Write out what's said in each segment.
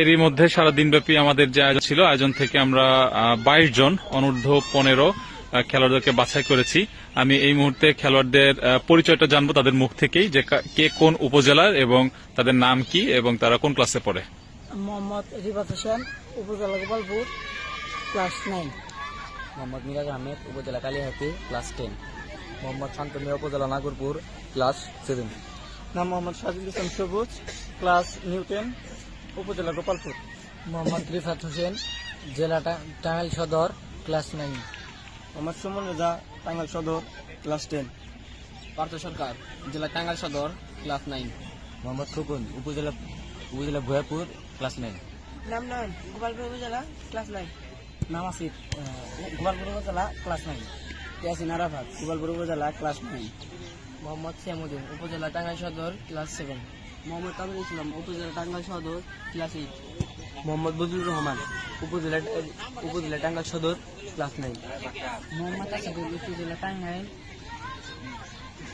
এরই মধ্যে সারা দিনব্যাপী আমাদের যে আয়োজন ছিল, আয়োজন থেকে আমরা 22 জন অনূর্ধ্ব 15 খেলোয়াড়দেরকে বাছাই করেছি। আমি এই মুহূর্তে খেলোয়াড়দের পরিচয়টা জানবো তাদের মুখ থেকেই, যে কে কোন উপজেলার এবং তাদের নাম কি এবং তারা কোন ক্লাসে পড়ে। মোহাম্মদ রিফাত হোসেন, উপজেলা গোপালপুর, ক্লাস 9। মোহাম্মদ মিরাজ আহমেদ, উপজেলা কালিহাতি, ক্লাস 10। মোহাম্মদ শান্তমিয়া, উপজেলা নাগরপুর, ক্লাস 7। নাম মোহাম্মদ সাজিদ হোসেন সবুজ, ক্লাস নিউ 10, উপজেলা গোপালপুর। মোহাম্মদ রিফাত হোসেন, জেলা টাঙ্গাইল সদর, ক্লাস 9। মোহাম্মদ সুমন রেজা, টাঙ্গাইল সদর, ক্লাস 10। পার্থ সরকার, জেলা টাঙ্গাইল সদর, ক্লাস 9। মোহাম্মদ খোকন, উপজেলা ভুয়াপুর, ক্লাস 9। নাম নয়ন, গোপালপুর উপজেলা, ক্লাস 9। নাম আসিফ, গোপালপুর উপজেলা, ক্লাস 9। ইয়াসিন আরাফাত, গোপালপুর উপজেলা, ক্লাস 9। মোহাম্মদ সিয়ামুদ্দিন, উপজেলা টাঙ্গাইল সদর, ক্লাস 7। মোহাম্মদ তামিল ইসলাম, উপজেলা টাঙ্গাইল সদর, ক্লাস 8। মোহাম্মদ বজলুর রহমান, উপজেলা টাঙ্গাইল সদর, ক্লাস 9। মোহাম্মদ আসাদুল, উপজেলা টাঙ্গাইল,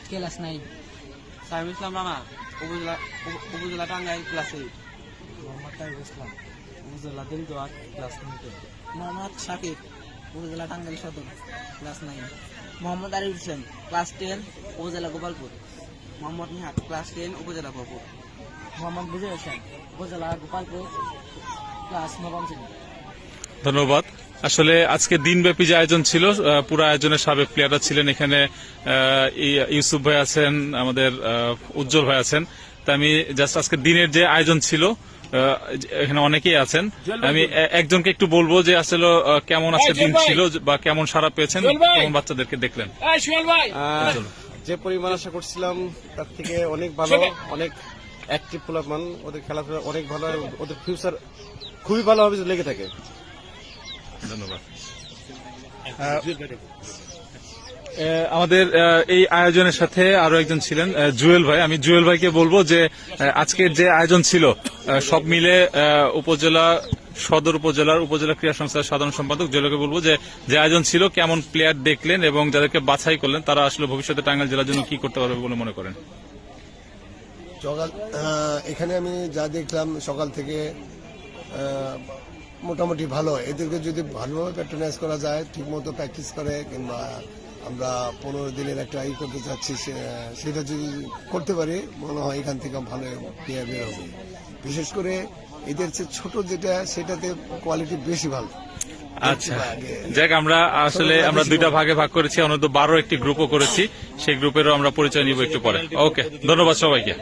ক্লাস 9। সাইম ইসলাম রানা, উপজেলা টাঙ্গাইল, ক্লাস 8। মোহাম্মদ তাইব ইসলাম, উপজেলা দিলদুয়ার, ক্লাস 9। মোহাম্মদ শাকিব, উপজেলা টাঙ্গাইল সদর, ক্লাস 9। মোহাম্মদ আরিফ হোসেন, ক্লাস 10, উপজেলা গোপালপুর। মোহাম্মদ নিহাত, ক্লাস 10, উপজেলা গোপালপুর। মোহাম্মদ বুজুর হোসেন, উপজেলা গোপালপুর, ক্লাস 9 শ্রেণী। ধন্যবাদ। আসলে আজকে দিনব্যাপী যে আয়োজন ছিল, পুরো আয়োজনের সাবেক প্লেয়াররা ছিলেন এখানে। ইউসুফ ভাই আছেন, আমাদের উজ্জ্বল ভাই আছেন। তা আমি জাস্ট আজকে দিনের যে আয়োজন ছিল, এখানে অনেকেই আছেন। আমি একজনকে একটু বলবো যে আসলে কেমন আজকে দিন ছিল বা কেমন সাড়া পেয়েছেন, কেমন বাচ্চাদেরকে দেখলেন। যে পরিমাণ আশা করছিলাম তার থেকে অনেক ভালো, অনেক অ্যাক্টিভ প্লেয়ার, ওদের খেলাধুলা অনেক ভালো, ওদের ফিউচার খুবই ভালো হবে লেগে থাকে। ধন্যবাদ। আমাদের এই আয়োজনের সাথে আরো একজন ছিলেন জুয়েল ভাই। আমি জুয়েল ভাইকে বলবো যে আজকের যে আয়োজন ছিল সব মিলে উপজেলা সদর উপজেলা ক্রীড়া সংস্থার সাধারণ সম্পাদক জুয়েলকে বলবো যে আয়োজন ছিল, কেমন প্লেয়ার দেখলেন এবং যাদেরকে বাছাই করলেন তারা আসলে ভবিষ্যতে টাঙ্গাইল জেলার জন্য কি করতে পারবে বলে মনে করেন। এখানে আমি যা দেখলাম সকাল থেকে মোটামুটি ভালো। এদেরকে যদি ভালোভাবে প্যাট্রোনাইজ করা যায়, ঠিকমতো প্র্যাকটিস করে, কিংবা আমরা 15 দিনের একটা করতে চাচ্ছি, সেটা যদি করতে পারি মনে হয় এখান থেকে ভালো প্লেয়ার বের হবে। বিশেষ করে এদের যে ছোট যেটা, সেটাতে কোয়ালিটি বেশি ভালো। আচ্ছা, যাক, আমরা দুইটা ভাগে ভাগ করেছি, অনন্ত 12 একটি গ্রুপও করেছি, সেই গ্রুপেরও আমরা পরিচয় নিব একটু পরে। ওকে, ধন্যবাদ সবাইকে।